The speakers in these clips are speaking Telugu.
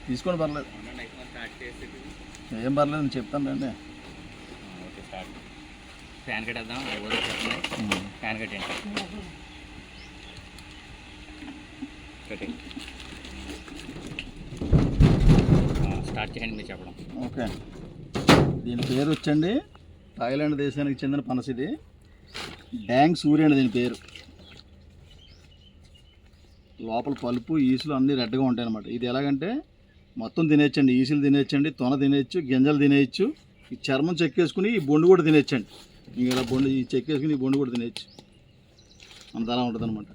తీసుకోండి, పర్లేదు, ఏం పర్లేదు, నేను చెప్తాను రండి. Okay, start. ఫ్యాన్ కట్టేద్దాం. ఫ్యాన్ కట్టేయండి. స్టార్ట్ చేయండి మీరు చెప్పడం. ఓకే, దీని పేరు వచ్చండి, థాయిలాండ్ దేశానికి చెందిన పనస. ఇది డ్యాంగ్ సూర్య అండి దీని పేరు. లోపల పలుపు ఈసులు అన్నీ రెడ్గా ఉంటాయి అన్నమాట. ఇది ఎలాగంటే మొత్తం తినేయచ్చండి, ఈసులు తినేయచ్చండి, తొన తినేయచ్చు, గింజలు తినేయచ్చు, ఈ చర్మం చెక్కేసుకుని ఈ బొండు కూడా తినేయచ్చండి. ఇంక ఇలా బొండు ఈ చెక్కేసుకుని ఈ బొండు కూడా తినేయచ్చు. అంత అలా ఉంటుంది అనమాట.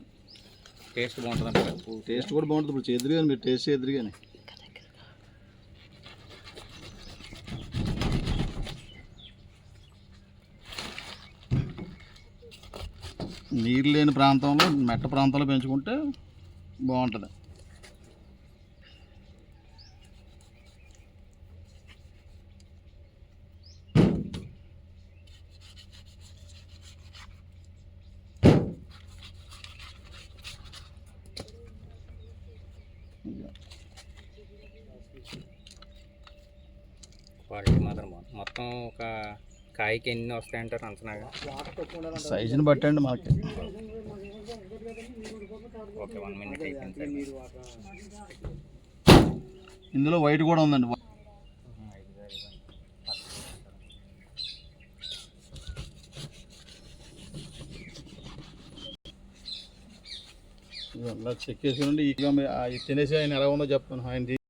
టేస్ట్ బాగుంటుంది. టేస్ట్ కూడా బాగుంటుంది. ఇప్పుడు చేద్దరు కానీ మీరు టేస్ట్ చేద్దరు కానీ. నీరు లేని ప్రాంతంలో, మెట్ట ప్రాంతంలో పెంచుకుంటే బాగుంటుంది. క్వాలిటీ మాత్రం బాగుంది. మొత్తం ఒక కాయకి ఎన్ని వస్తాయంటారు అంచనాగా? సైజుని బట్టండి మనకి. ఓకే, 1 minute అయిపోయింది. ఇందులో వైట్ కూడా ఉందండి. ఇలా చెక్ చేసుకుని తినేసి ఆయన ఎలా ఉందో చెప్తాను. ఆయన